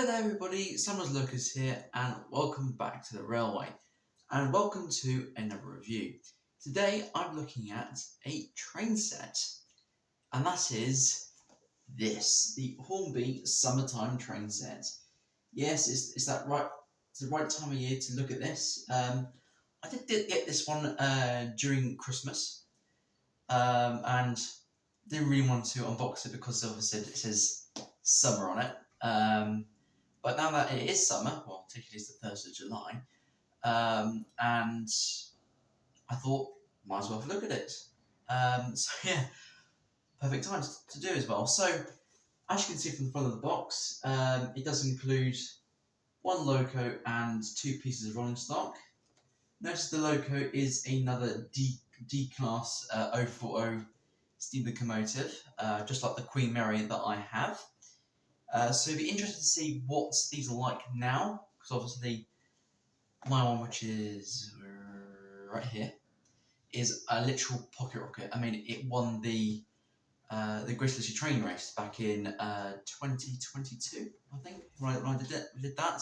Hello there everybody, Summer's Locos here and welcome back to the railway and welcome to another review. Today I'm looking at a train set and that is this, the Hornby summertime train set. Yes, it's that right, it's the right time of year to look at this. I did get this one during Christmas and didn't really want to unbox it because obviously it says summer on it. But now that it is summer, well, technically it's the 1st of July, and I thought, might as well have a look at it. So yeah, perfect time to do as well. So, as you can see from the front of the box, it does include one loco and 2 pieces of rolling stock. Notice the loco is another D-Class 040 steam locomotive, just like the Queen Mary that I have. So it'd be interesting to see what these are like now, because obviously my one, which is right here, is a literal pocket rocket. I mean, it won the Great Train Race back in 2022, I think. Right, I did that.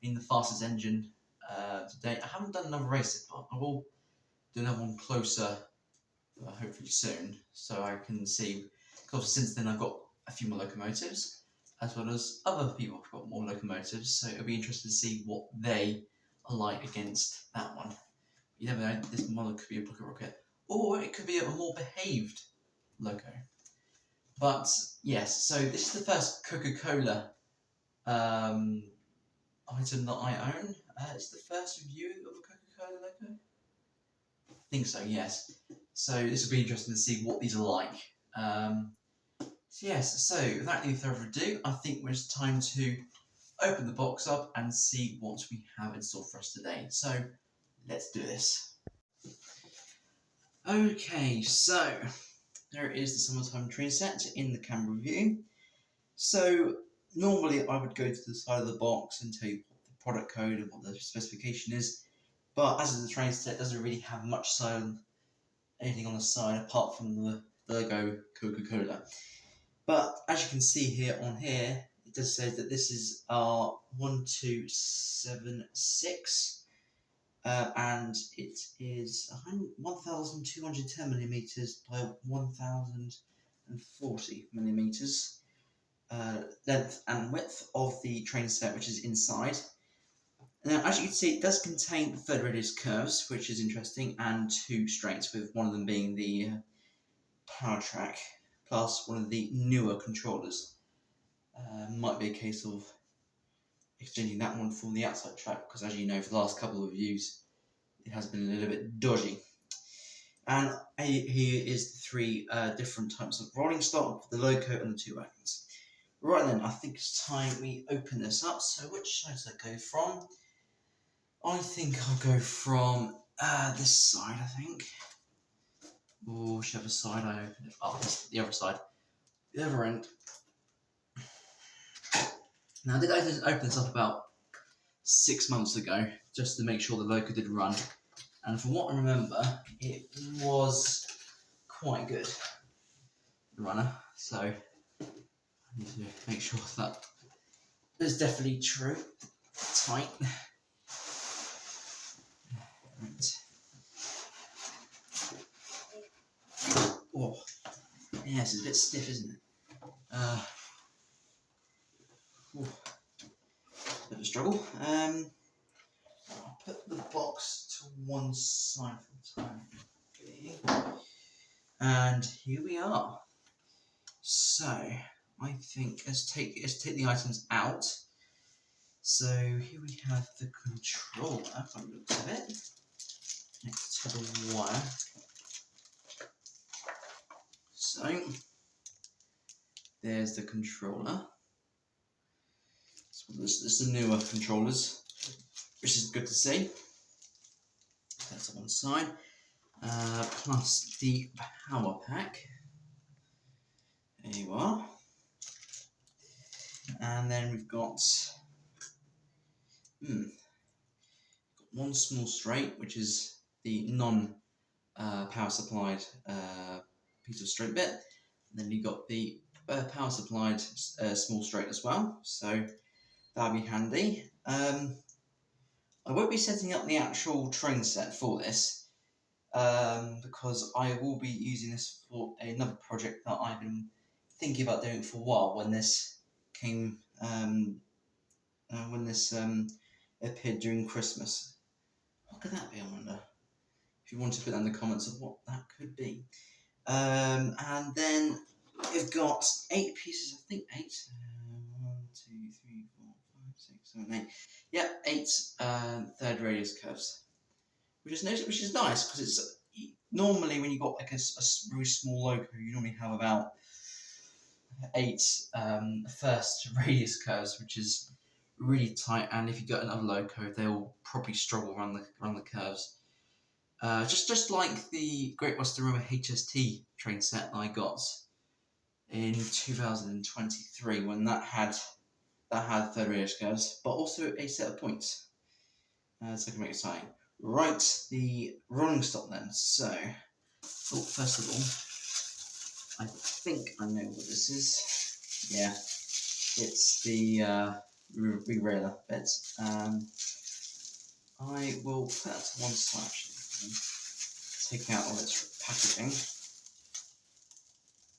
Being the fastest engine to date. I haven't done another race, but I will do another one closer, hopefully soon, so I can see. Because since then I've got a few more locomotives, as well as other people have got more locomotives, so it'll be interesting to see what they are like against that one. You never know, this model could be a pocket rocket, or it could be a more behaved loco. But yes, so this is the first Coca-Cola item that I own. It's the first review of a Coca-Cola loco? I think so, yes. So this will be interesting to see what these are like. Yes, so without any further ado, I think it's time to open the box up and see what we have in store for us today. So, let's do this. Okay, so there is the summertime train set in the camera view. So, normally I would go to the side of the box and tell you what the product code and what the specification is, but as the train set doesn't really have much anything on the side apart from the logo Coca-Cola. But as you can see here on here, it does say that this is our 1276, and it is 1210 millimeters by 1040 millimeters length and width of the train set, which is inside. Now, as you can see, it does contain third radius curves, which is interesting, and 2 straights, with one of them being the power track, plus one of the newer controllers. Might be a case of exchanging that one for the outside track, because as you know, for the last couple of reviews, it has been a little bit dodgy. And here is the 3 different types of rolling stock, the loco and the 2 wagons. Right then, I think it's time we open this up. So which side does I go from? I think I'll go from this side, I think. Or whichever side I open it. Oh, the other side. The other end. Now, I did open this up about 6 months ago, just to make sure the loco did run. And from what I remember, it was quite good, the runner. So, I need to make sure that is definitely true. Tight. Right. Oh, yes, it's a bit stiff, isn't it? Bit of a struggle. I'll put the box to one side for the time being. And here we are. So I think let's take the items out. So here we have the controller, by the looks of it, next to the wire. So there's the controller. So this is the newer controllers, which is good to see. That's on one side, plus the power pack. There you are. And then we've got one small straight, which is the non-power supplied piece of straight bit. And then you've got the power supplied small straight as well. So that'd be handy. I won't be setting up the actual train set for this because I will be using this for another project that I've been thinking about doing for a while when this came, appeared during Christmas. What could that be, I wonder? If you want to put that in the comments of what that could be. And then we've got 8 pieces, I think 8. 1, 2, 3, 4, 5, 6, 7, 8. Yep, 8 third radius curves, which is nice because it's normally when you've got like a really small loco, you normally have about 8 first radius curves, which is really tight. And if you get another loco, they'll probably struggle around the curves. Just like the Great Western Railway HST train set that I got in 2023 when that had third radius curves, but also a set of points. So I can make it exciting. Right, the rolling stock then. So, first of all, I think I know what this is. Yeah, it's the re-railer bit. I will put that to one side actually. Take out all its packaging.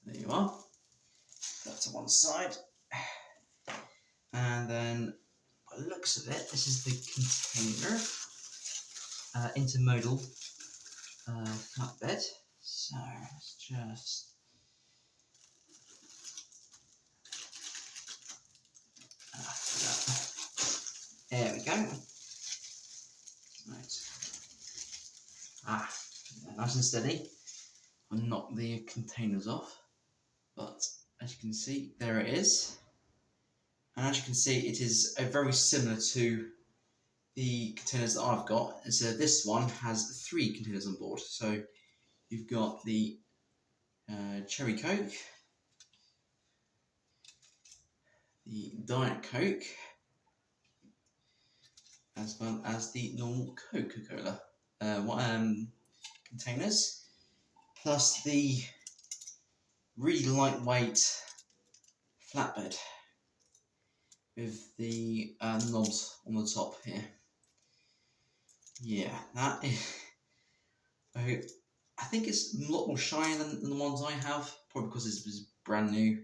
There you are. Put that to one side. And then, by the looks of it, this is the container. Intermodal flatbed. So let's just there we go. Right. Nice and steady. I'll knock the containers off, but as you can see, there it is. And as you can see, it is very similar to the containers that I've got. So this one has 3 containers on board. So you've got the Cherry Coke, the Diet Coke, as well as the normal Coca-Cola containers, plus the really lightweight flatbed with the knobs on the top here. Yeah, that is. I think it's a lot more shiny than the ones I have, probably because this was brand new.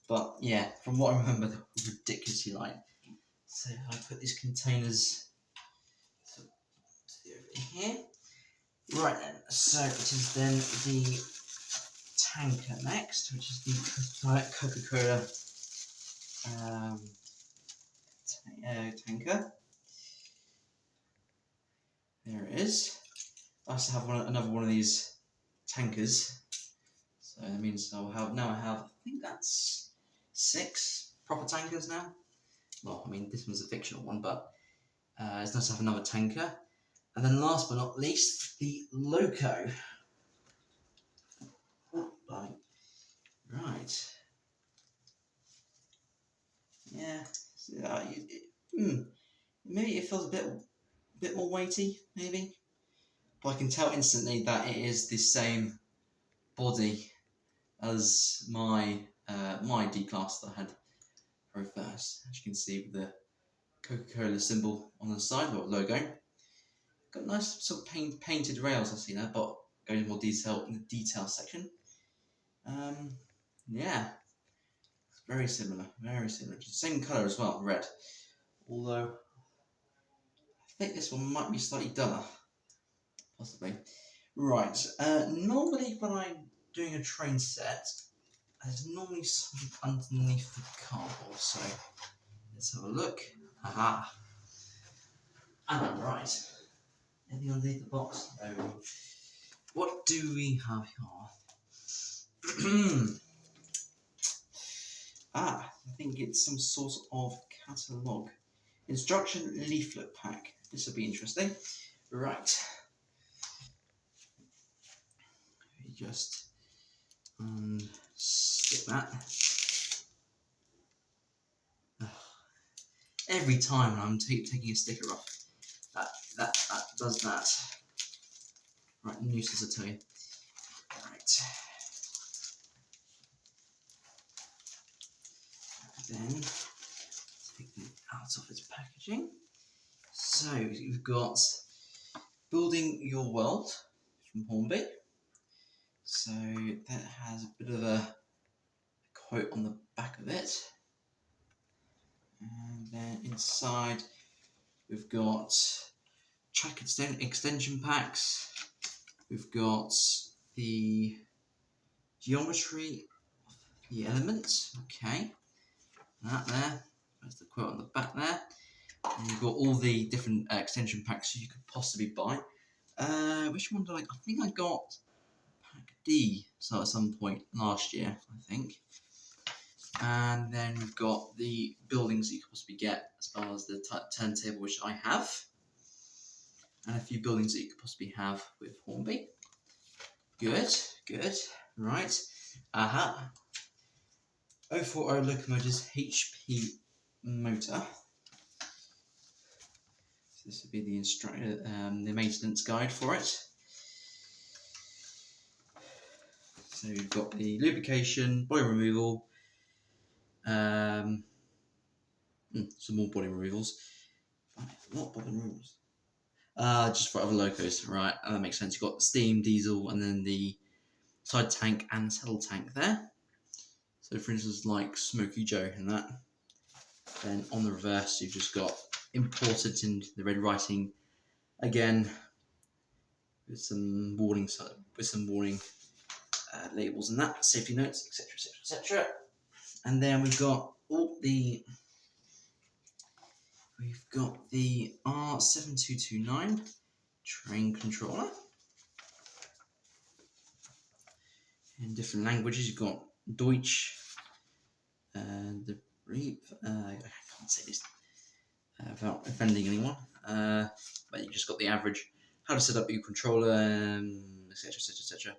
But yeah, from what I remember, they were ridiculously light. So I put these containers over here. Right then, so it is then the tanker next, which is the Coca-Cola tanker. There it is. I also have another one of these tankers. So that means I have, I think that's 6 proper tankers now. Well, I mean, this one's a fictional one, but it's nice to have another tanker. And then last but not least, the Loco. Right. Yeah. Maybe it feels a bit more weighty, maybe. But I can tell instantly that it is the same body as my my D-Class that I had very first. As you can see with the Coca-Cola symbol on the side, or logo. Got nice sort of painted rails I see there, but going into more detail in the detail section. Yeah, it's very similar, same colour as well, red. Although I think this one might be slightly duller, possibly. Right. Normally when I'm doing a train set, there's normally something underneath the cardboard. So let's have a look. Haha. And I'm right. Anything underneath the box? No. What do we have here? I think it's some sort of catalogue. Instruction leaflet pack. This will be interesting. Right. Just skip that. Every time I'm taking a sticker off, that does that. Right, nuisance, I tell you. Right. Then take it out out of its packaging. So you've got Building Your World from Hornby. So that has a bit of a quote on the back of it. And then inside we've got track extension packs. We've got the geometry of the elements. Okay, that there. There's the quote on the back there. And you've got all the different extension packs you could possibly buy. Which one did I think I got pack D, so at some point last year, I think. And then we've got the buildings that you could possibly get, as well as the turntable, which I have. And a few buildings that you could possibly have with Hornby. Good, good. Right. 040 locomotives HP motor. So this would be the maintenance guide for it. So you've got the lubrication, body removal, some more body removals. What body removals? Just for other locos, right? That makes sense. You've got steam, diesel, and then the side tank and saddle tank there. So for instance, like Smoky Joe and that. Then on the reverse, you've just got imported in the red writing again with some warning labels and that, safety notes, etc, etc, etc. And then we've got the R7229 train controller in different languages. You've got Deutsch, the I can't say this without offending anyone, but you just got the average, how to set up your controller, etc, etc, etc,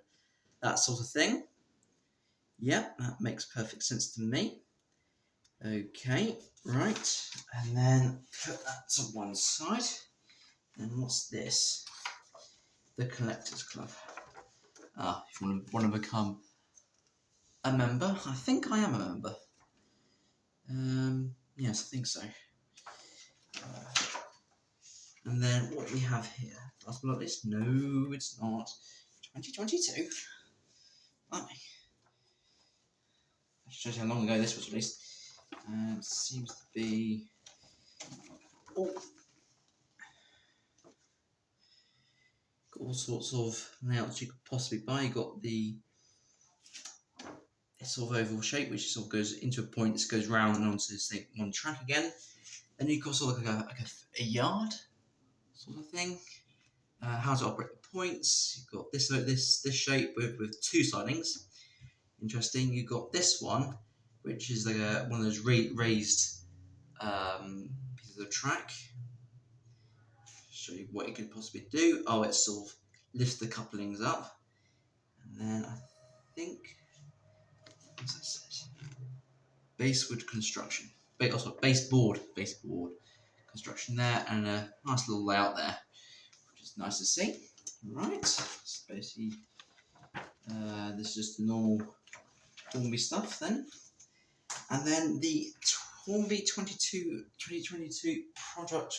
that sort of thing. Yeah, that makes perfect sense to me. Okay, right, and then put that to one side. And what's this? The Collectors Club. If you want to become a member, I think I am a member. Yes, I think so. And then what we have here, last but not least, no, it's not. 2022. Blimey. That shows how long ago this was released. Seems to be. Got all sorts of layouts you could possibly buy. You got the sort of oval shape, which sort of goes into a point, this goes round and onto say one track again. Then you've got sort of like a yard sort of thing. How to operate the points. You've got this shape with two sidings. Interesting. You've got this one, which is like one of those raised pieces of track. Show you what you could possibly do. Oh, it sort of lifts the couplings up, and then I think, what's that says? Basewood construction. Baseboard construction there, and a nice little layout there, which is nice to see. Right, so basically, this is just the normal Hornby stuff then, and then the Hornby 2022 product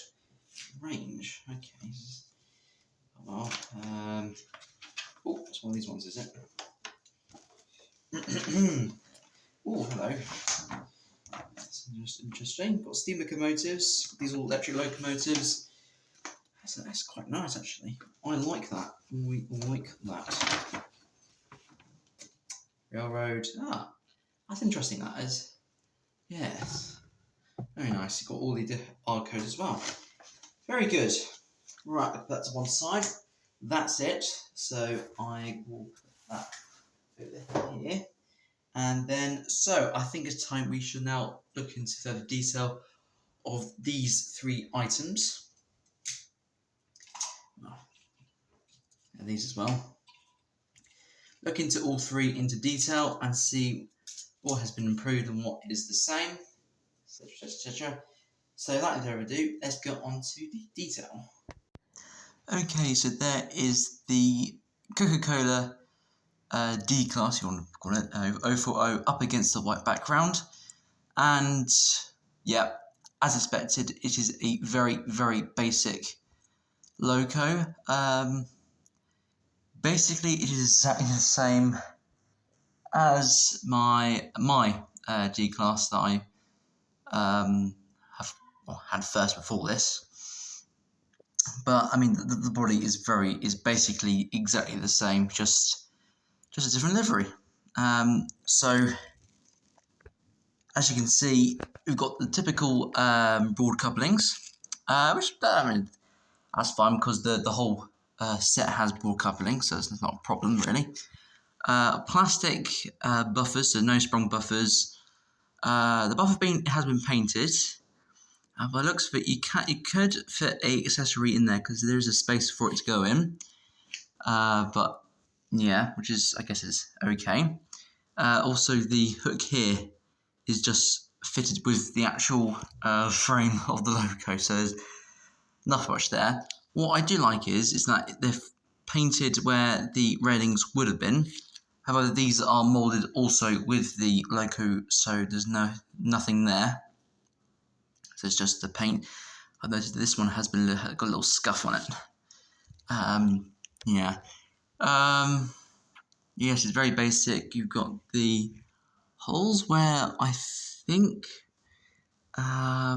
range. Okay. Oh, well, it's one of these ones, is it? Oh, hello. That's interesting. Got steam locomotives. These are all electric locomotives. That's quite nice, actually. I like that. We like that. Railroad. That's interesting. That is. Yes. Very nice. You've got all the barcodes as well. Very good. Right, put that to one side. That's it. So I will put that over here. And then, so I think it's time we should now look into further detail of these three items. And these as well. Look into all three into detail and see what has been improved and what is the same, etc, etc. So without further ado, let's go on to the detail. Okay, so there is the Coca-Cola D class, you want to call it, 040 up against the white background, and yeah, as expected, it is a very, very basic loco. Basically, it is exactly the same as my G-Class that I had first before this. But I mean, the body is basically exactly the same, just a different livery. So as you can see, we've got the typical broad couplings, which I mean that's fine because the whole set has broad couplings, so it's not a problem really. Plastic buffers, so no sprung buffers. The buffer has been painted. By the looks of it, you could fit a accessory in there because there is a space for it to go in. But yeah, which is I guess is okay. Also, the hook here is just fitted with the actual frame of the Loco, so there's nothing much there. What I do like is that they've painted where the railings would have been. However, these are moulded also with the Loco, so there's nothing there. So it's just the paint. I've noticed that this one has got a little scuff on it. Yeah. Yes, it's very basic. You've got the holes where I think where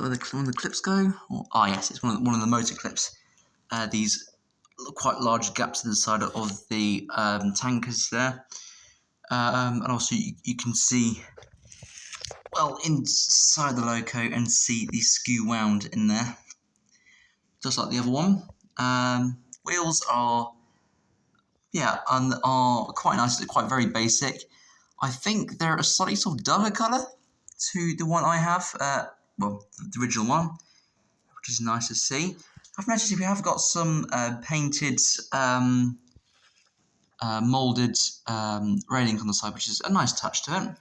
the clips go. Yes, it's one of the motor clips. These quite large gaps in the side of the tankers there, and also you can see well inside the Loco and see the skew wound in there, just like the other one. Wheels are quite nice. They're quite very basic. I think they're a slightly sort of darker colour to the one I have. Well, the original one, which is nice to see. I've noticed we have got some painted, moulded railings on the side, which is a nice touch to it.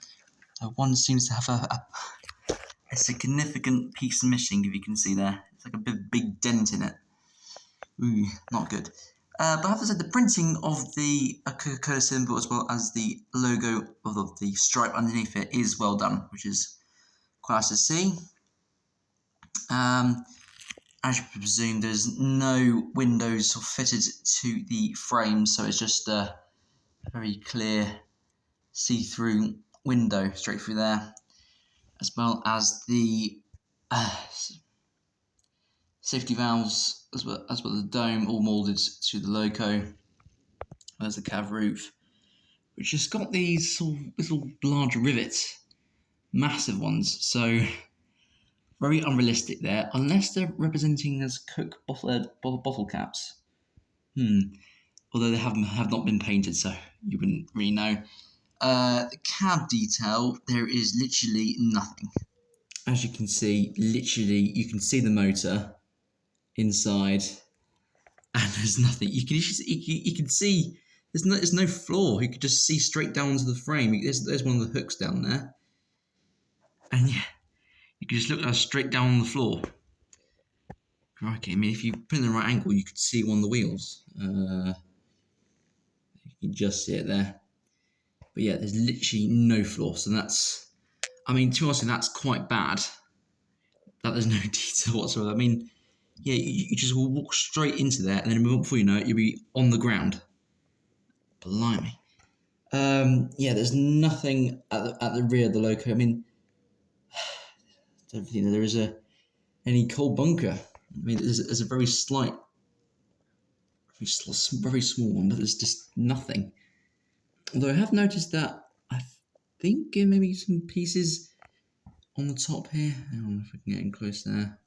One seems to have a significant piece missing, if you can see there. It's like a big dent in it. Ooh, not good. But I have to say, the printing of the Coca-Cola symbol as well as the logo of the stripe underneath it is well done, which is quite nice to see. As you presume, there's no windows fitted to the frame, so it's just a very clear see-through window straight through there, as well as the safety valves, as well as the dome, all moulded to the Loco. There's the cav roof, which has got these sort of little large rivets, massive ones, so very unrealistic there, unless they're representing as Coke bottle caps. Although they have not been painted, so you wouldn't really know. The cab detail, there is literally nothing. As you can see, literally, you can see the motor inside, and there's nothing. You can see there's no floor. You could just see straight down to the frame. There's one of the hooks down there, and yeah, you can just look straight down on the floor. Okay, I mean, if you put it in the right angle, you could see one of the wheels. You can just see it there. But yeah, there's literally no floor, so that's, I mean, to be honest, that's quite bad that there's no detail whatsoever. I mean, yeah, you just will walk straight into there, and then before you know it, you'll be on the ground. Blimey. Yeah, there's nothing at the rear of the Loco. I mean, I don't think there is any coal bunker. I mean, there's a very slight, very small one, but there's just nothing. Although I have noticed that I think maybe some pieces on the top here. I don't know if I can get in close there.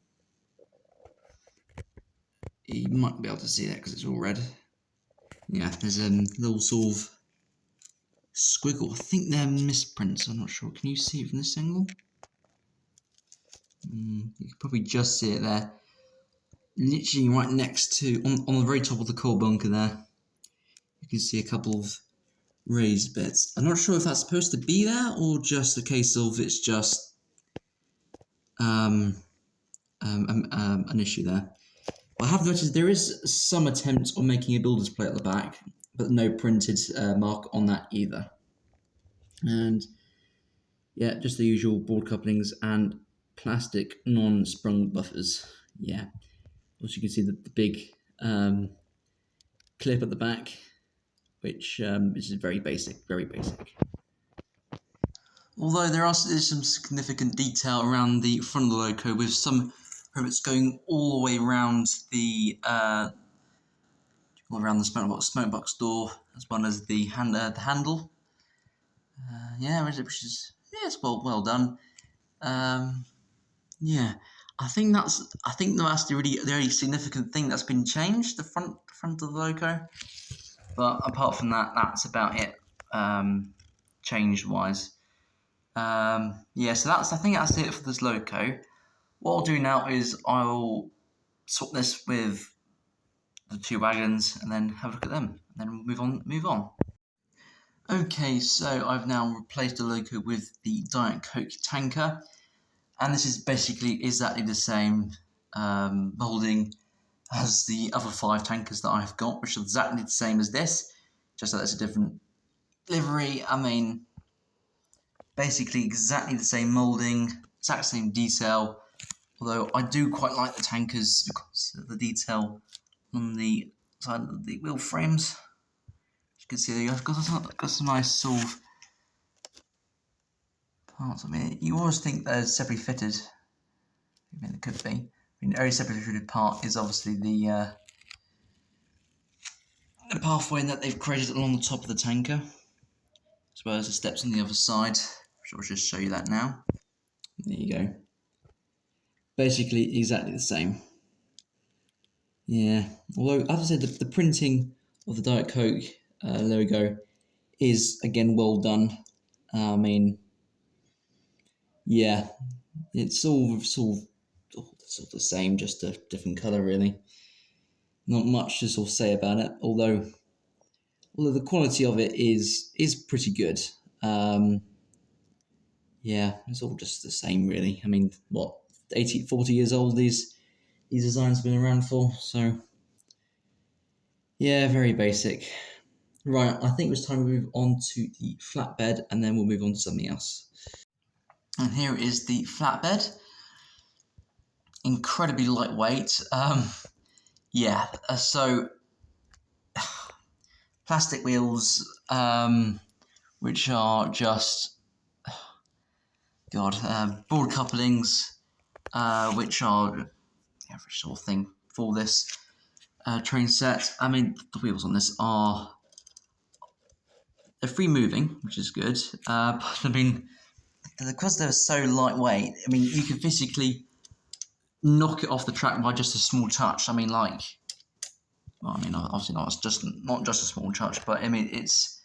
You might be able to see that because it's all red. Yeah, there's a little sort of squiggle. I think they're misprints. I'm not sure. Can you see it from this angle? You can probably just see it there. Literally right next to, on the very top of the coal bunker there, you can see a couple of raised bits. I'm not sure if that's supposed to be there or just a case of it's just an issue there. I have noticed there is some attempt on making a builder's plate at the back, but no printed mark on that either. And Yeah, just the usual board couplings and plastic non-sprung buffers. Yeah, also you can see the big clip at the back, which is very basic, very basic. Although there's some significant detail around the front of the Loco, with some rivets going all the way around the smoke box door, as well as the handle. Yeah, which is it's well done. Yeah, I think that's the only significant thing that's been changed, the front of the Loco. But apart from that, that's about it. Changed wise. Yeah, so I think that's it for this Loco. What I'll do now is I'll swap this with the two wagons and then have a look at them, and then we'll move on. Okay, so I've now replaced the Loco with the Diet Coke tanker, and this is basically exactly the same moulding as the other 5 tankers that I've got, which are exactly the same as this, just that it's a different livery. I mean, basically exactly the same moulding, exact same detail, although I do quite like the tankers because of the detail on the side of the wheel frames. As you can see, I've got some nice sort of parts. I mean, you always think they're separately fitted. I mean, it could be. I mean, the only separately fitted part is obviously the pathway that they've created along the top of the tanker, as well as the steps on the other side, which I'll just show you that now. There you go. Basically exactly the same. Yeah, although as I said, the printing of the Diet Coke logo is again well done. I mean, yeah, it's all sort of the same, just a different colour really. Not much to sort of say about it, although the quality of it is pretty good. Yeah, it's all just the same really. I mean, what, 40 years old these designs have been around for, so yeah, very basic. Right, I think it's time to move on to the flatbed, and then we'll move on to something else. And here is the flatbed. Incredibly lightweight. Yeah, so plastic wheels, which are just board couplings, which are the average sort of thing for this train set. I mean, the wheels on this they're free moving, which is good. But I mean, because they're so lightweight, I mean, you can physically knock it off the track by just a small touch. I mean, obviously not just a small touch, but I mean, it's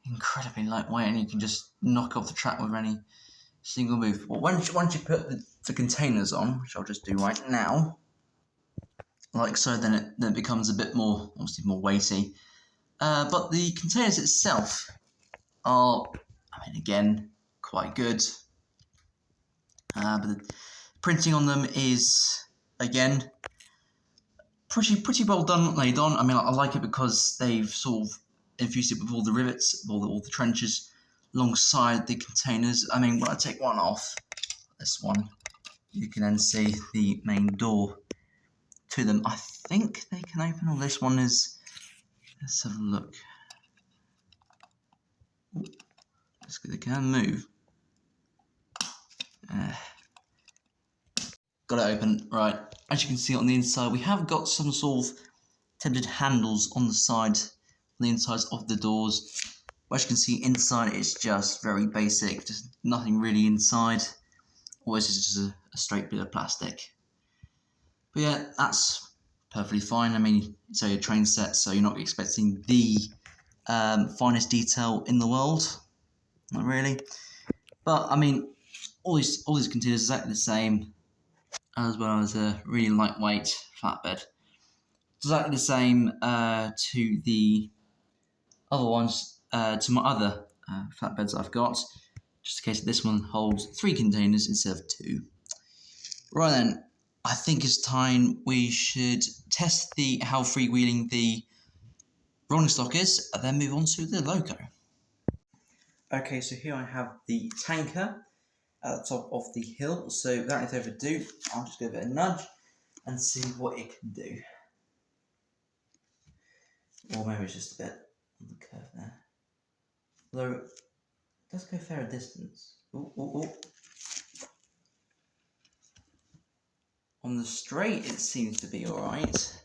incredibly lightweight, and you can just knock off the track with any single move. Well, once you put the containers on, which I'll just do right now, like so, then it becomes a bit more, obviously more weighty. But the containers itself are, I mean, again, quite good. But the printing on them is, again, pretty well done, laid on. I mean, I like it because they've sort of infused it with all the rivets, all the trenches alongside the containers. I mean, when I take one off, this one, you can then see the main door to them. I think they can open, or this one is, let's have a look. They can move. Got it open, right. As you can see on the inside, we have got some sort of tented handles on the insides of the doors. But as you can see inside, it's just very basic, just nothing really inside. Always just a straight bit of plastic. But yeah, that's perfectly fine. I mean, it's a train set, so you're not expecting the finest detail in the world, not really. But I mean, all these containers are exactly the same, as well as a really lightweight flatbed. Exactly the same to the other ones, to my other flatbeds I've got, just in case this one holds 3 containers instead of 2. Right then, I think it's time we should test how freewheeling the rolling stock is, and then move on to the Loco. Okay, so here I have the tanker, at the top of the hill. So without any further ado, I'll just give it a nudge and see what it can do. Or maybe it's just a bit on the curve there. Although it does go a fair distance. Ooh, ooh, ooh. On the straight, it seems to be alright.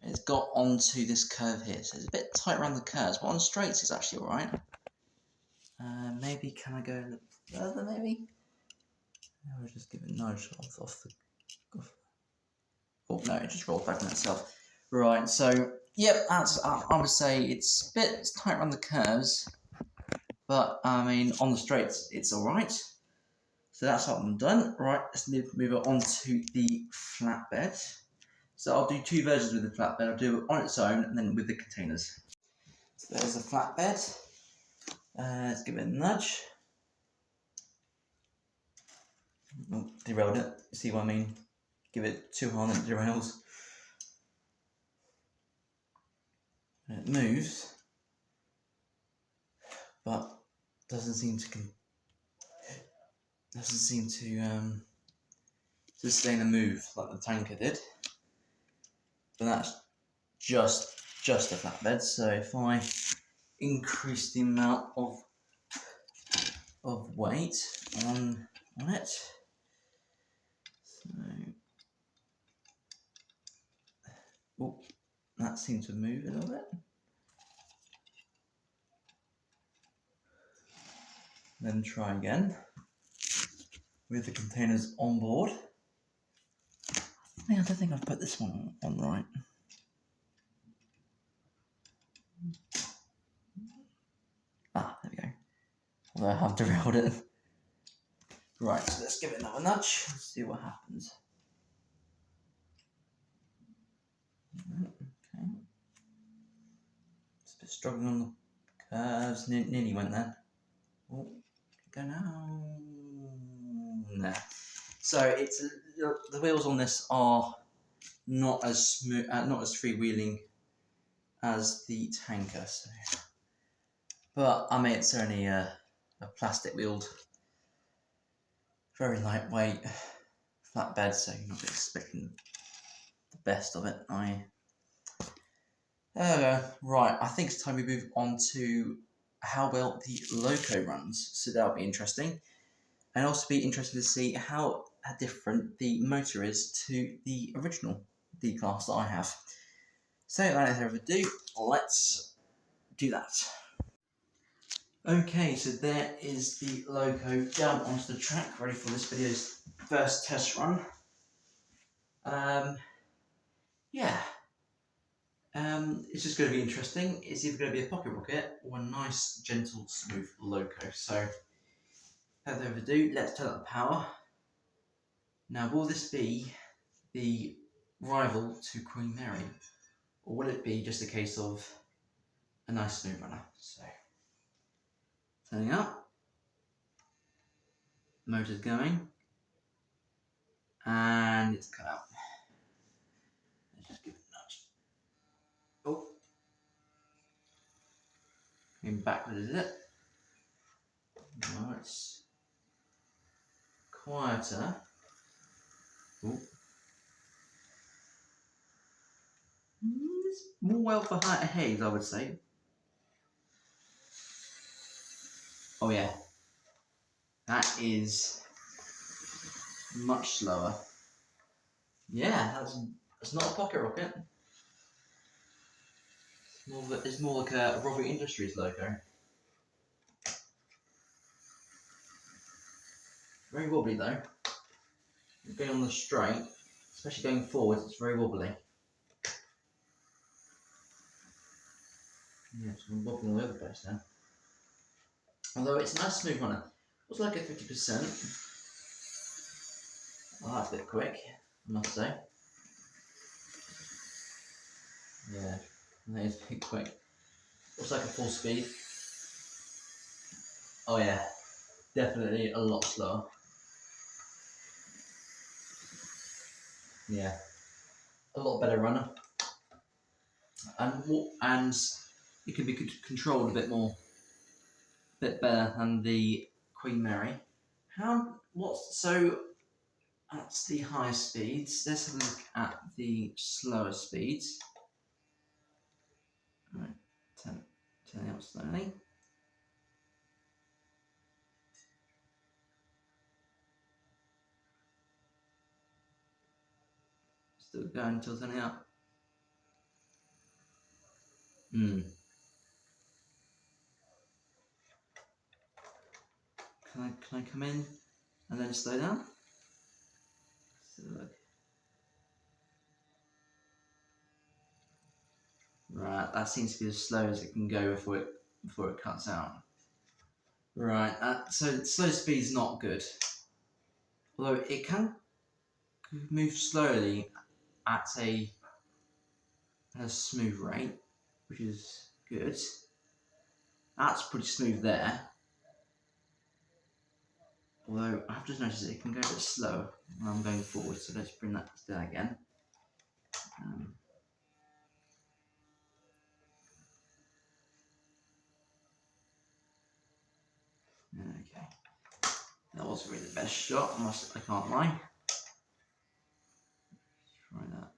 It's got onto this curve here, so it's a bit tight around the curves, but on straights it's actually alright. Maybe can I go a little further, maybe? I'll just give it a nudge off the... Oh no, it just rolled back on itself. Right, so, yep, that's, I would say it's a bit tight around the curves, but, I mean, on the straights it's alright. So that's what I'm done. Right, let's move on to the flatbed. So I'll do two versions with the flatbed. I'll do it on its own and then with the containers. So there's the flatbed. Let's give it a nudge. Oh, derailed it. You see what I mean? Give it too hard and it derails. And it moves, but doesn't seem to sustain a move like the tanker did. But that's just a flatbed. So if I increase the amount of weight on it, so oh, that seems to move a little bit. Then try again with the containers on board. I don't think I've put this one on right. Ah, there we go. Although I have derailed it. Right, so let's give it another nudge and see what happens. Okay. It's a bit struggling on the curves. Nearly went there. Oh, go now. Nah. So it's the wheels on this are not as smooth, not as freewheeling as the tanker. So, but I mean it's only a plastic wheeled, very lightweight flatbed, so you're not expecting the best of it. Right, I think it's time we move on to how well the Loco runs. So that'll be interesting. And also be interesting to see how different the motor is to the original D-Class that I have. So without further ado, let's do that. Okay, so there is the Loco down onto the track, ready for this video's first test run. It's just going to be interesting. It's either going to be a pocket rocket or a nice, gentle, smooth Loco. So, without further ado, let's turn up the power. Now, will this be the rival to Queen Mary, or will it be just a case of a nice smooth runner? So, turning up, motor's going, and it's cut out. Let's just give it a nudge. Oh, going backwards, is it? No, it's quieter. Ooh. It's more well for height ahead, I would say. Oh yeah, that is much slower. Yeah, that's not a pocket rocket. It's more like a Robbie Industries Loco. Very wobbly though. Going on the straight, especially going forwards, it's very wobbly. Yeah, it's wobbling all over the place now. Although it's a nice smooth runner. It was like a 50%. Oh, that's a bit quick, I must say. Yeah, that is a bit quick. Looks like a full speed. Oh yeah, definitely a lot slower. Yeah, a lot better runner. And it can be controlled a bit better than the Queen Mary. So that's the higher speeds. Let's have a look at the slower speeds. All right, turn out slowly. Still going until turning up. Can I come in and then slow down? So look. Right, that seems to be as slow as it can go before it cuts out. Right, so slow speed is not good. Although it can move slowly at a smooth rate, which is good. That's pretty smooth there. Although I've just noticed that it can go a bit slower when I'm going forward, so let's bring that down again. Okay, that wasn't really the best shot. I can't lie. Let's try that.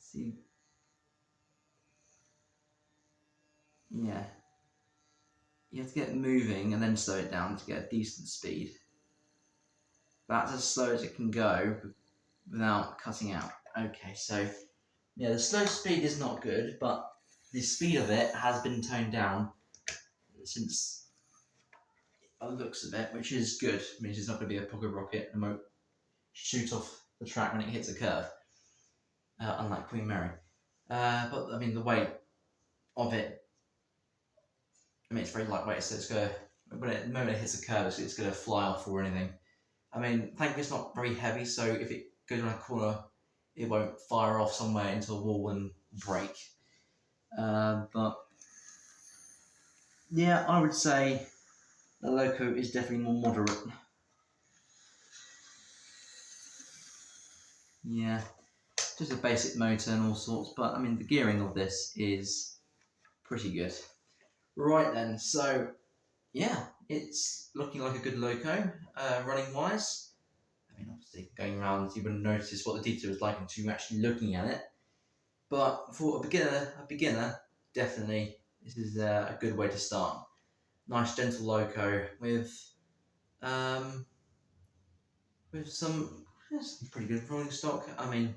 See, yeah, you have to get moving and then slow it down to get a decent speed. That's as slow as it can go without cutting out. Okay, so yeah, the slow speed is not good, but the speed of it has been toned down since by the looks of it, which is good. It means it's not going to be a pocket rocket and won't shoot off the track when it hits a curve, unlike Queen Mary. But I mean, the weight of it, I mean, it's very lightweight, so it's going to, when the moment it hits a curve, it's going to fly off or anything. I mean, thankfully it's not very heavy, so if it goes around a corner, it won't fire off somewhere into a wall and break. But yeah, I would say the Loco is definitely more moderate. Yeah, just a basic motor and all sorts, but I mean the gearing of this is pretty good. Right then, so yeah, it's looking like a good Loco, running wise. I mean, obviously going around you wouldn't notice what the detail is like until you're actually looking at it. But for a beginner, definitely this is a good way to start. Nice gentle Loco with some pretty good rolling stock. I mean,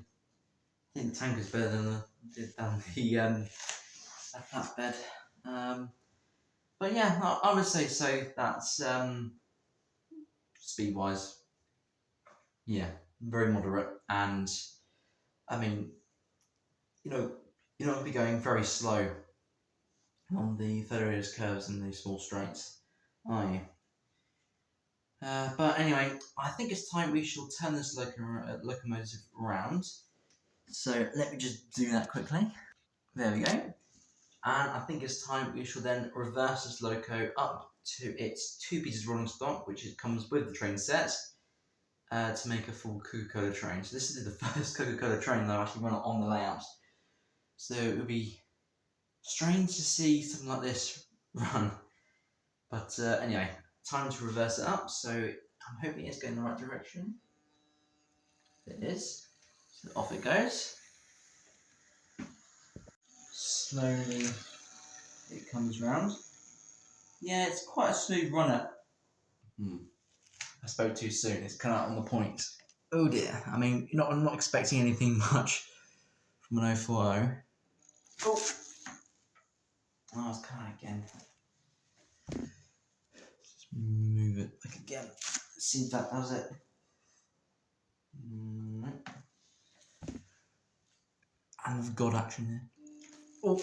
I think the tank is better than the flatbed. But yeah, I would say so. That's speed wise, yeah, very moderate. And I mean, you're not going to be going very slow on the Federator's curves and the small straights, are you? But anyway, I think it's time we shall turn this locomotive around. So let me just do that quickly. There we go. And I think it's time we shall then reverse this loco up to its 2 pieces rolling stock, which comes with the train set, to make a full Coca-Cola train. So this is the first Coca-Cola train that I've actually run on the layout. So it would be strange to see something like this run. But anyway, time to reverse it up. So I'm hoping it's going in the right direction. It is. So off it goes. Slowly it comes round. Yeah, it's quite a smooth runner. I spoke too soon. It's come out on the point. Oh dear. I mean, I'm not expecting anything much from an 040. Oh, it's coming out again. Just move it back again. See if that does it. And we've got action here. Oh,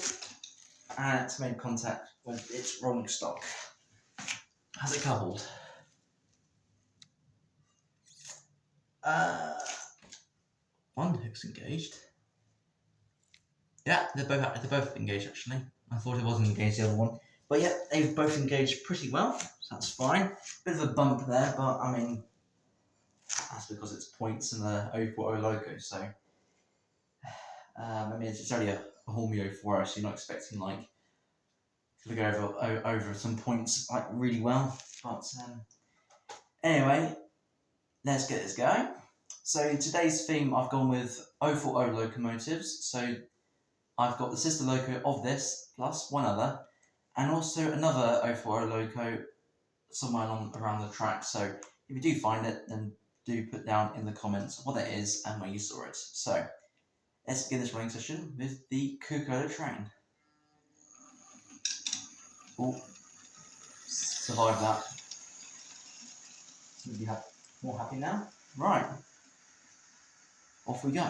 and it's made contact with its rolling stock. Has it coupled? One hook's engaged. Yeah, they're both engaged actually. I thought it wasn't engaged, the other one. But yeah, they've both engaged pretty well, so that's fine. Bit of a bump there, but I mean, that's because it's points and the 040 Loco, so I mean, it's only a Hornby 040, so you're not expecting like to go over some points like really well. But Anyway, let's get this going. So today's theme, I've gone with 040 locomotives. So I've got the sister loco of this, plus one other, and also another 040 loco somewhere around the track. So if you do find it, then do put down in the comments what it is and where you saw it. So let's begin this running session with the Coca-Cola train. Oh, survived that. Maybe more happy now. Right, off we go.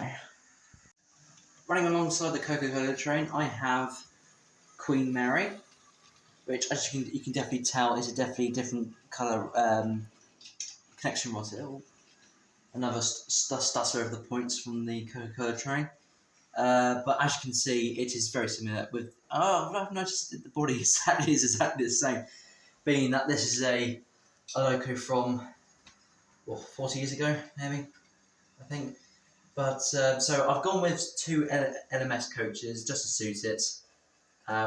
Running alongside the Coca-Cola train, I have Queen Mary, which, as you can definitely tell, is a definitely different colour connection rod here. Another stutter of the points from the Coca-Cola train. But as you can see, it is very similar. I've noticed that the body is exactly the same, being that this is a loco from 40 years ago, maybe, I think. But so I've gone with two LMS coaches just to suit it,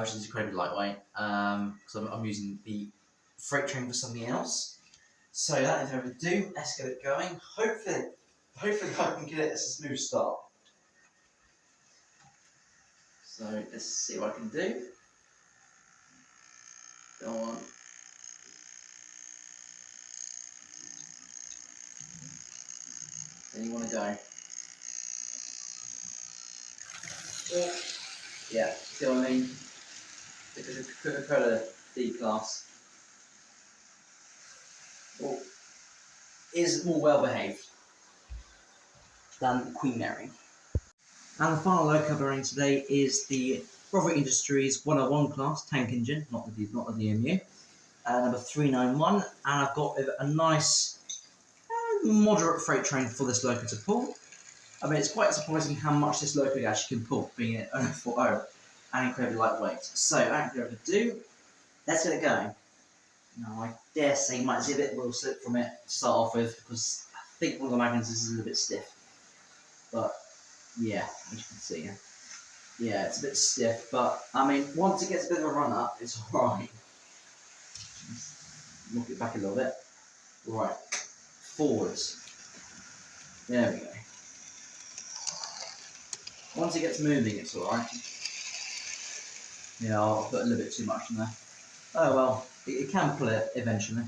which is incredibly lightweight, because I'm using the freight train for something else. So that is over to do. Let's get it going. Hopefully I can get it as a smooth start. So let's see what I can do. Go on. Then you want to go. Yeah, see what I mean? The Coca-Cola D-Class is more well behaved than Queen Mary. And the final loco we're running today is the Brother Industries 101 class tank engine, not the DMU, number 391. And I've got a nice moderate freight train for this loco to pull. I mean, it's quite surprising how much this loco actually can pull, being it 040 and incredibly lightweight. So, without further ado, let's get it going. Now, I dare say you might see a bit of wheel slip from it to start off with, because I think one of the magnets is a little bit stiff. But, yeah, as you can see, yeah, it's a bit stiff, but, I mean, once it gets a bit of a run up, it's alright. Knock it back a little bit. Right, forwards. There we go. Once it gets moving, it's alright. Yeah, I'll put a little bit too much in there. Oh well, it can pull it eventually.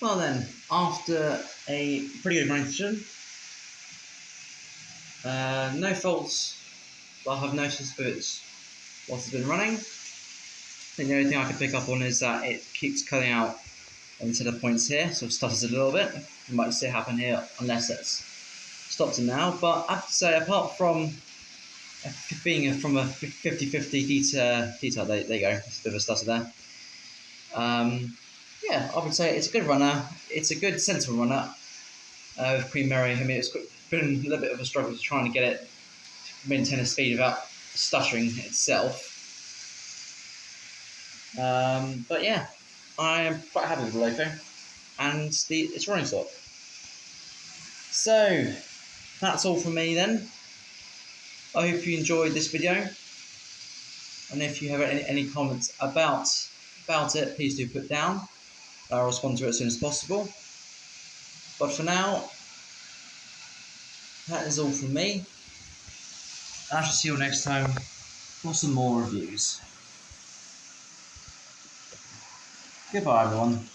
Well then, after a pretty good running session, no faults that I have noticed with it whilst it's been running. I think the only thing I can pick up on is that it keeps cutting out on the center points here, sort of stutters a little bit. You might see it happen here unless it's stopped it now. But I have to say, apart from being from a 50-50 detail, there you go, it's a bit of a stutter there. Yeah, I would say it's a good runner. It's a good sensible runner with Queen Mary. I mean, it's been a little bit of a struggle to trying to get it to maintain a speed without stuttering itself. But yeah, I am quite happy with the Loco and its running stock. So that's all from me then. I hope you enjoyed this video, and if you have any comments about it, please do put down. I'll respond to it as soon as possible. But for now, that is all from me. I shall see you next time for some more reviews. Goodbye, everyone.